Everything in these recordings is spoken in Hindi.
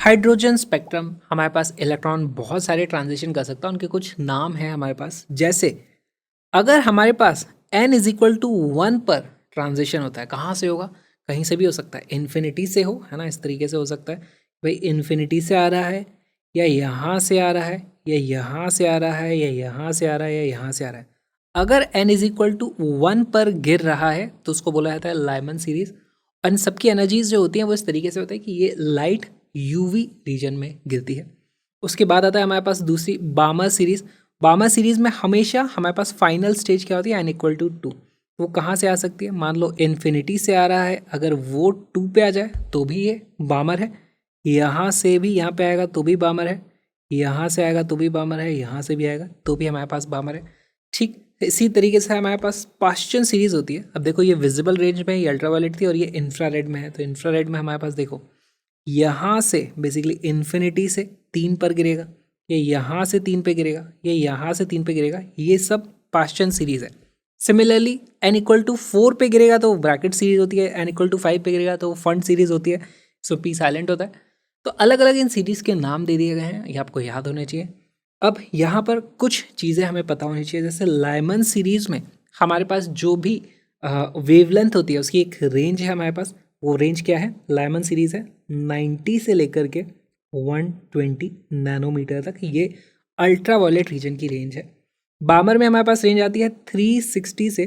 हाइड्रोजन स्पेक्ट्रम हमारे पास इलेक्ट्रॉन बहुत सारे ट्रांजिशन कर सकता है, उनके कुछ नाम हैं हमारे पास। जैसे अगर हमारे पास n इज इक्वल टू 1 पर ट्रांजिशन होता है, कहाँ से होगा? कहीं से भी हो सकता है, इन्फिनिटी से हो, है ना, इस तरीके से हो सकता है भाई, इन्फिनिटी से आ रहा है या यहाँ से आ रहा है या यहाँ से आ रहा है या यहाँ से आ रहा है या यहाँ से आ रहा है। अगर n इज इक्वल टू 1 पर गिर रहा है तो उसको बोला जाता है लाइमन सीरीज। और इन सबकी एनर्जीज जो होती हैं वो इस तरीके से होता है कि ये लाइट यूवी रीजन में गिरती है। उसके बाद आता है हमारे पास दूसरी बामर सीरीज। बामर सीरीज में हमेशा हमारे पास फाइनल स्टेज क्या होती है? n equal to 2। वो कहाँ से आ सकती है? मान लो इन्फिनिटी से आ रहा है, अगर वो 2 पे आ जाए तो भी ये बामर है, यहाँ से भी यहाँ पे आएगा तो भी बामर है, यहाँ से आएगा तो भी बामर है, यहाँ से भी आएगा तो भी हमारे पास बामर है। ठीक इसी तरीके से हमारे पास पाश्चन सीरीज होती है। अब देखो ये विजिबल रेंज में, ये अल्ट्रावायलेट थी और ये इंफ्रारेड में है। तो इंफ्रारेड में हमारे पास देखो यहाँ से बेसिकली इन्फिनिटी से 3 पर गिरेगा, ये यहाँ से 3 पे गिरेगा, ये यहाँ से 3 पे गिरेगा, ये सब पाश्चन सीरीज है। सिमिलरली n इक्वल टू 4 पे गिरेगा तो ब्रैकेट सीरीज होती है, n इक्वल टू 5 पे गिरेगा तो फंड सीरीज होती है, सो p साइलेंट होता है। तो अलग अलग इन सीरीज के नाम दे दिए गए हैं, ये आपको याद होने चाहिए। अब यहाँ पर कुछ चीज़ें हमें पता होनी चाहिए, जैसे लाइमन सीरीज में हमारे पास जो भी वेवलेंथ होती है उसकी एक रेंज है हमारे पास। वो रेंज क्या है? लाइमन सीरीज है 90 से लेकर के 120 नैनोमीटर तक, ये अल्ट्रावायलेट रीजन की रेंज है। बामर में हमारे पास रेंज आती है 360 से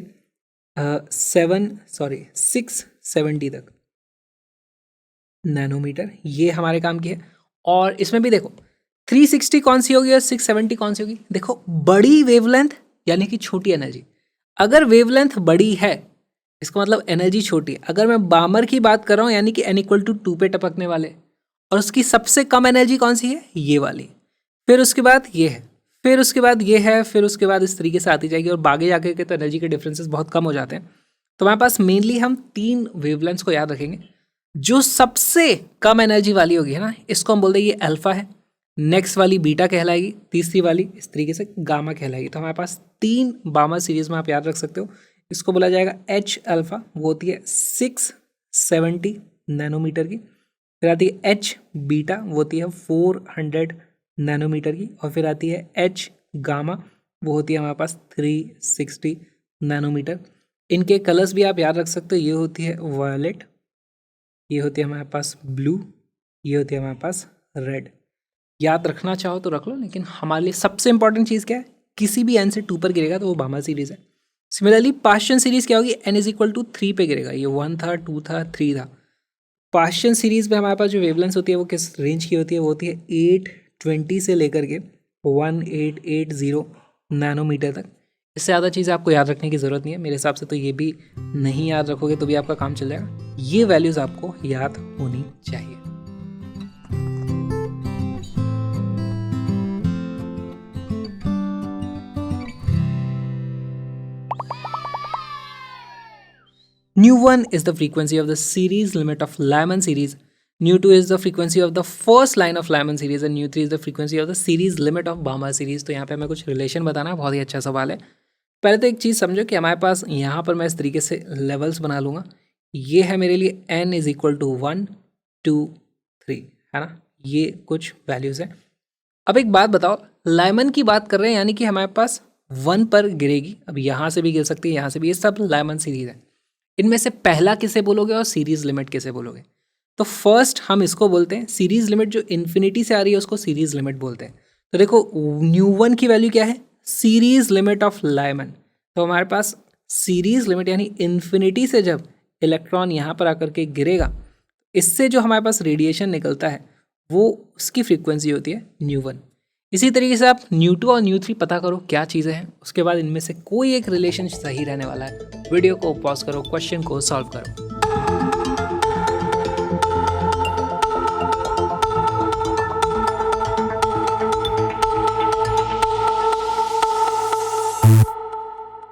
670 तक नैनोमीटर, ये हमारे काम की है। और इसमें भी देखो 360 कौन सी होगी और 670 कौन सी होगी? देखो बड़ी वेवलेंथ यानी कि छोटी एनर्जी। अगर वेवलेंथ बड़ी है इसका मतलब एनर्जी छोटी है। अगर मैं बामर की बात कर रहा हूँ यानी कि n इक्वल टू 2 पे टपकने वाले, और उसकी सबसे कम एनर्जी कौन सी है? ये वाली। फिर उसके बाद ये है, फिर उसके बाद ये है, फिर उसके बाद इस तरीके से आती जाएगी और आगे जाके के तो एनर्जी के डिफरेंसेस बहुत कम हो जाते हैं। तो हमारे पास मेनली हम 3 वेवलेंथ्स को याद रखेंगे। जो सबसे कम एनर्जी वाली होगी, है ना, इसको हम बोलते हैं ये अल्फा है, नेक्स्ट वाली बीटा कहलाएगी, तीसरी वाली इस तरीके से गामा कहलाएगी। तो हमारे पास 3 बामर सीरीज में आप याद रख सकते हो। इसको बोला जाएगा एच अल्फा, वो होती है 670 नैनोमीटर की। फिर आती है एच बीटा, वो होती है 400 नैनोमीटर की। और फिर आती है एच गामा, वो होती है हमारे पास 360 नैनोमीटर। इनके कलर्स भी आप याद रख सकते हो, ये होती है वायलेट, ये होती है हमारे पास ब्लू, ये होती है हमारे पास रेड। याद रखना चाहो तो रख लो, लेकिन हमारे लिए सबसे इंपॉर्टेंट चीज़ क्या है? किसी भी n से 2 पर गिरेगा तो वो बामर सीरीज है। सिमिलरली पाश्चन सीरीज क्या होगी? n इज इक्वल टू 3 पे गिरेगा, ये 1 था, 2 था, 3 था। पाश्चन सीरीज में हमारे पास जो वेवलेंथ होती है वो किस रेंज की होती है? वो होती है 820 से लेकर के 1880 नैनोमीटर तक। इससे ज़्यादा चीज़ आपको याद रखने की ज़रूरत नहीं है मेरे हिसाब से। तो ये भी नहीं याद रखोगे तो भी आपका काम चल जाएगा। ये वैल्यूज़ आपको याद होनी चाहिए। Nu 1 is the frequency of the series limit of Lyman series. Nu 2 is the frequency of the first line of Lyman series and Nu 3 is the frequency of the series limit of Balmer series. तो यहाँ पे हमें कुछ रिलेशन बताना है, बहुत ही अच्छा सवाल है। पहले तो एक चीज़ समझो कि हमारे पास यहाँ पर मैं इस तरीके से लेवल्स बना लूँगा। ये है मेरे लिए n इज इक्वल टू 1 2 3, है ना, ये कुछ वैल्यूज़ हैं। अब एक बात बताओ, लाइमन की बात कर रहे हैं यानी कि हमारे पास 1 पर गिरेगी। अब यहाँ से भी गिर सकती है, यहाँ से भी, ये सब लाइमन सीरीज है। इनमें से पहला किसे बोलोगे और सीरीज लिमिट किसे बोलोगे? तो फर्स्ट हम इसको बोलते हैं सीरीज लिमिट, जो इन्फिनिटी से आ रही है उसको सीरीज लिमिट बोलते हैं। तो देखो nu1 की वैल्यू क्या है? Series limit of Lyman. तो हमारे पास सीरीज लिमिट यानी इन्फिनिटी से जब इलेक्ट्रॉन यहाँ पर आकर के गिरेगा, इससे जो हमारे पास रेडिएशन निकलता है वो उसकी फ्रीक्वेंसी होती है nu1। इसी तरीके से आप nu2 और nu3 पता करो क्या चीज़ें हैं, उसके बाद इनमें से कोई एक रिलेशन सही रहने वाला है। वीडियो को पॉज करो, क्वेश्चन को सॉल्व करो।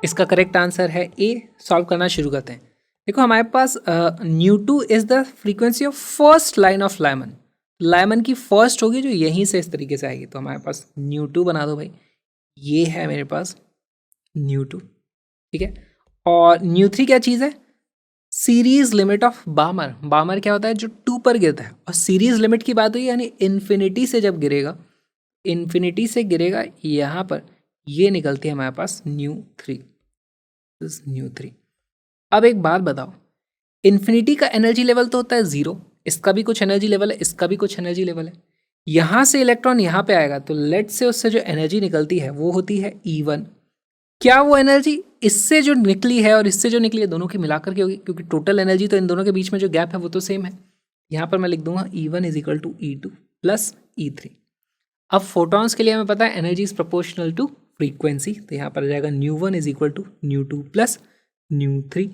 इसका करेक्ट आंसर है ए। सॉल्व करना शुरू करते हैं। देखो हमारे पास nu2 is the frequency of first line of Lyman. Lyman की फर्स्ट होगी जो यहीं से इस तरीके से आएगी। तो हमारे पास nu2 बना दो भाई, ये है मेरे पास nu2, ठीक है। और nu3 क्या चीज़ है? सीरीज लिमिट ऑफ बामर, बामर क्या होता है जो 2 पर गिरता है, और सीरीज लिमिट की बात हुई यानी इन्फिनिटी से जब गिरेगा, इन्फिनिटी से गिरेगा यहाँ पर, ये निकलती है हमारे पास न्यू 3। अब एक बात बताओ, इन्फिनिटी का एनर्जी लेवल तो होता है 0, इसका भी कुछ एनर्जी लेवल है, इसका भी कुछ एनर्जी लेवल है। यहाँ से इलेक्ट्रॉन यहाँ पे आएगा तो लेट से उससे जो एनर्जी निकलती है वो होती है E1। क्या वो एनर्जी इससे जो निकली है और इससे जो निकली है दोनों की मिलाकर के होगी, क्योंकि टोटल एनर्जी तो इन दोनों के बीच में जो गैप है वो तो सेम है। यहाँ पर मैं लिख दूंगा E1 is equal to E2 plus E3। अब फोटॉन्स के लिए हमें पता है energy is proportional to frequency, तो यहाँ पर आ जाएगा nu is equal to nu plus nu,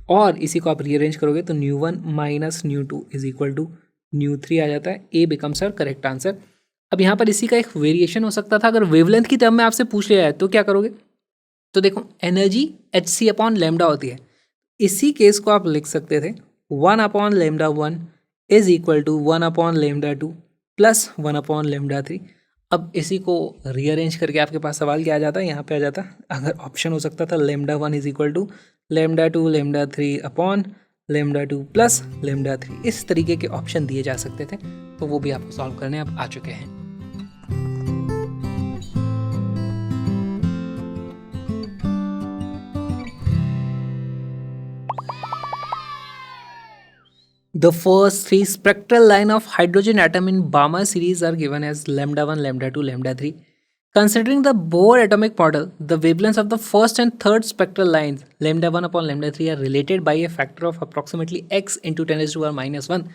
और इसी को आप रीअरेंज करोगे तो nu minus nu is equal to nu आ जाता है। A becomes our correct answer. अब यहाँ पर इसी का एक वेरिएशन हो सकता था, अगर वेवलेंथ की टर्म में आपसे पूछ लिया है तो क्या करोगे, तो देखो एनर्जी hc अपॉन लेमडा होती है, इसी केस को आप लिख सकते थे 1 upon lambda 1 is equal to 1 upon lambda 2 plus 1 upon lambda 3। अब इसी को रीअरेंज करके आपके पास सवाल क्या आ जाता है, यहाँ पे आ जाता, अगर ऑप्शन हो सकता था lambda 1 is equal to lambda 2 lambda 3 upon lambda 2 plus lambda 3, इस तरीके के ऑप्शन दिए जा सकते थे, तो वो भी आपको सॉल्व करने अब आ चुके हैं। The first 3 spectral line of hydrogen atom in Balmer series are given as lambda 1, lambda 2, lambda 3. Considering the Bohr atomic model, the wavelengths of the first and third spectral lines lambda 1 upon lambda 3 are related by a factor of approximately x into 10 to the power minus 1.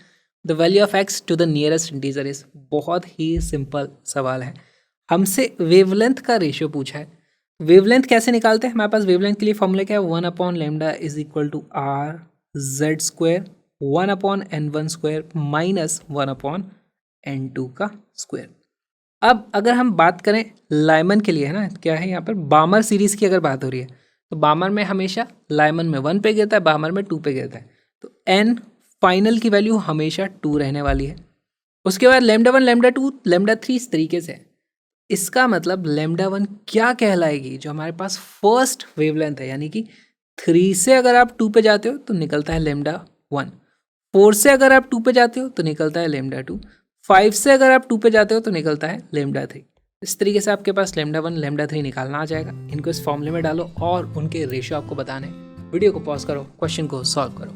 The value of x to the nearest integer is। बहुत ही सिंपल सवाल है, हमसे वेवलेंथ का रेशियो पूछा है। वेवलेंथ कैसे निकालते हैं, हमारे पास वेवलेंथ के लिए फॉर्मूला क्या है, 1 upon lambda is equal to R Z square 1 upon n1 square minus 1 upon n2 का स्क्वायर। अब अगर हम बात करें लाइमन के लिए, है ना, क्या है यहाँ पर बामर सीरीज की अगर बात हो रही है, तो बामर में हमेशा लाइमन में 1 पे गिरता है, बामर में 2 पे गिरता है, तो n फाइनल की वैल्यू हमेशा 2 रहने वाली है। उसके बाद लेमडा 1 लेमडा 2 लेमडा 3 इस तरीके से, इसका मतलब लेमडा 1 क्या कहलाएगी, जो हमारे पास फर्स्ट वेवलेंथ है, यानी कि 3 से अगर आप 2 पे जाते हो तो निकलता है लेमडा 1, 4 से अगर आप 2 पे जाते हो तो निकलता है लेमडा 2, 5 से अगर आप 2 पे जाते हो तो निकलता है लेमडा 3। इस तरीके से आपके पास लेमडा 1 लेमडा 3 निकालना आ जाएगा। इनको इस फॉर्मूले में डालो और उनके रेशियो आपको बताने। वीडियो को पॉज करो, क्वेश्चन को सॉल्व करो।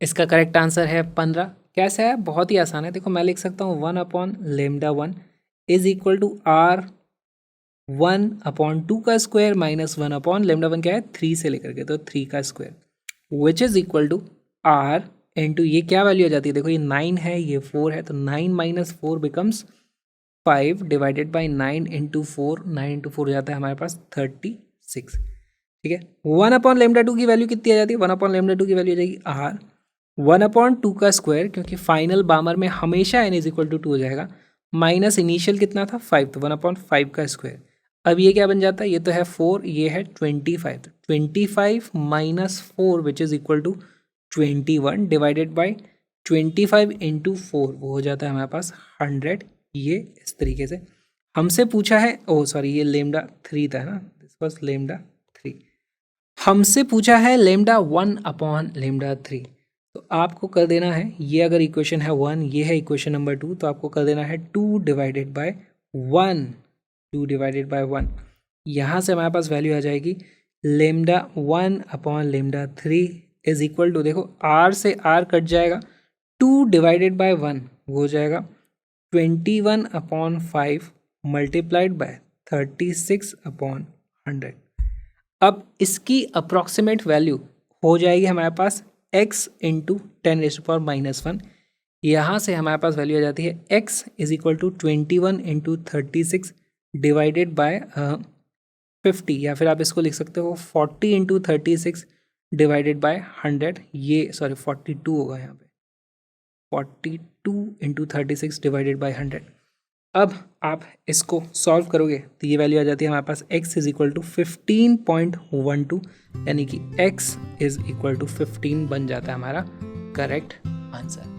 इसका करेक्ट आंसर है 15। कैसा है, बहुत ही आसान है। देखो मैं लिख सकता हूँ 1 upon lambda 1 is equal to R 1 upon 2 का स्क्वायर माइनस 1 अपॉन लेमडा 1 क्या है 3 से लेकर के, तो 3 का square which is equal to R into ये क्या वैल्यू आ जाती है, देखो ये 9 है ये 4 है, तो 9 minus 4 becomes 5 divided by 9 into 4, 9 into 4 हो जाता है हमारे पास 36। ठीक है, 1 अपॉन लेमडा 2 की वैल्यू कितनी आ जाती है, 1 अपॉन लेमडा 2 की वैल्यू आ जाएगी आर 1 अपॉन 2 का स्क्वायर, क्योंकि फाइनल बामर में हमेशा n इज इक्वल टू 2 हो जाएगा, माइनस इनिशियल कितना था 5, तो 1 अपॉन 5 का स्क्वायर। अब ये क्या बन जाता है, ये तो है 4, ये है 25, तो 25 minus 4 which is equal to 21 divided by 25 into 4, वो हो जाता है हमारे पास 100। ये इस तरीके से हमसे पूछा है, ओह सॉरी ये लेमडा 3 था ना, दिस वाज लेमडा 3, हमसे पूछा है लेमडा 1 अपॉन लेमडा 3, तो आपको कर देना है, ये अगर इक्वेशन है 1, ये है इक्वेशन नंबर 2, तो आपको कर देना है 2 डिवाइडेड बाय 1, 2 डिवाइडेड बाय 1। यहाँ से हमारे पास वैल्यू आ जाएगी lambda 1 upon lambda 3 is equal to, देखो r से r कट जाएगा, 2 डिवाइडेड बाय 1 वो हो जाएगा 21 अपॉन 5 मल्टीप्लाइड बाय 36 अपॉन 100। अब इसकी अप्रॉक्सीमेट वैल्यू हो जाएगी हमारे पास x into 10 raise to power minus 1। यहाँ से हमारे पास वैल्यू आ जाती है x is equal to 21 into 36 divided by 50, या फिर आप इसको लिख सकते हो 40 इंटू 36 डिवाइडेड बाय 100, ये सॉरी 42 होगा यहाँ पे, 42 इंटू 36 डिवाइडेड बाय 100। अब आप इसको सॉल्व करोगे तो ये वैल्यू आ जाती है हमारे पास x इज इक्वल टू 15.12, यानी कि x इज इक्वल टू 15 बन जाता है हमारा correct answer.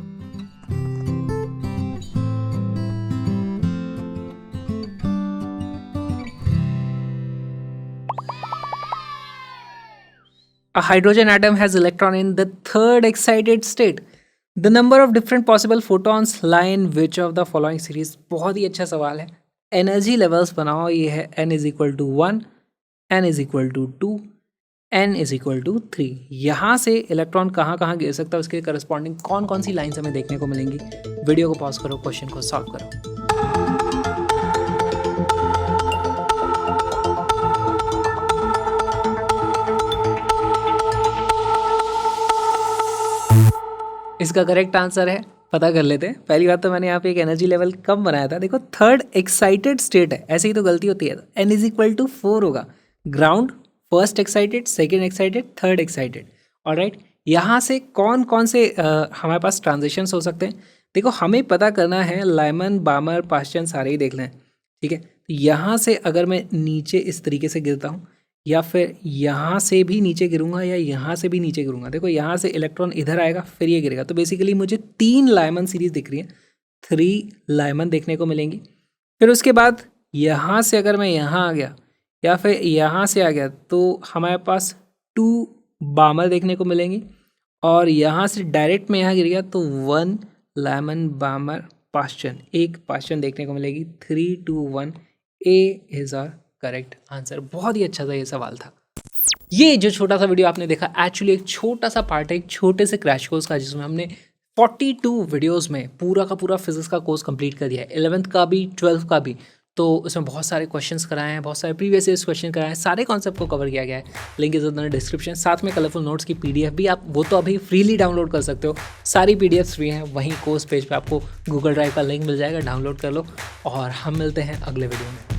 A hydrogen atom has electron in the third excited state. The number of different possible photons lie in which of the following series? बहुत ही अच्छा सवाल है. एनर्जी लेवल्स बनाओ. ये है n is equal to 1, n is equal to 2, n is equal to 3. यहाँ से इलेक्ट्रॉन कहाँ कहाँ गिर सकता है, उसके करस्पॉन्डिंग कौन कौन सी लाइन्स हमें देखने को मिलेंगी. वीडियो को पॉज करो, क्वेश्चन को सॉल्व करो. इसका करेक्ट आंसर है, पता कर लेते हैं. पहली बात तो मैंने यहाँ पे एक एनर्जी लेवल कम बनाया था. देखो थर्ड एक्साइटेड स्टेट है, ऐसे ही तो गलती होती है. n इज इक्वल टू 4 होगा. Ground, first excited, second excited, third excited. Alright, यहाँ से कौन कौन से हमारे पास ट्रांजिशंस हो सकते हैं. देखो हमें पता करना है, लाइमन, बामर, पास्चन सारे ही देख लें. ठीक है, तो यहाँ से अगर मैं नीचे इस तरीके से गिरता हूँ, या फिर यहाँ से भी नीचे गिरूंगा, या यहाँ से भी नीचे गिरूंगा. देखो यहाँ से इलेक्ट्रॉन इधर आएगा, फिर ये गिरेगा. तो बेसिकली मुझे 3 लाइमन सीरीज दिख रही है, 3 लाइमन देखने को मिलेंगी. फिर उसके बाद यहाँ से अगर मैं यहाँ आ गया, या फिर यहाँ से आ गया, तो हमारे पास 2 बामर देखने को मिलेंगी. और यहाँ से डायरेक्ट में यहाँ गिर गया तो 1 लाइमन, बामर, पास्चन, एक पास्चन देखने को मिलेगी. 3, 2, 1, A is our correct answer. बहुत ही अच्छा सा ये सवाल था. ये जो छोटा सा वीडियो आपने देखा एक्चुअली एक छोटा सा पार्ट है एक छोटे से क्रैश कोर्स का, जिसमें हमने 42 वीडियोस में पूरा का पूरा फिजिक्स का कोर्स कंप्लीट कर दिया है. 11th का भी, 12th का भी. तो उसमें बहुत सारे क्वेश्चंस कराए हैं, बहुत सारे प्रीवियस ईयर्स क्वेश्चन कराए हैं, सारे कॉन्सेप्ट को कवर किया गया है. Link is in description. साथ में कलरफुल नोट्स की PDF भी आप वो तो अभी फ्रीली डाउनलोड कर सकते हो. सारी PDFs फ्री हैं. वहीं कोर्स पेज पे आपको गूगल ड्राइव का लिंक मिल जाएगा, डाउनलोड कर लो. और हम मिलते हैं अगले वीडियो में.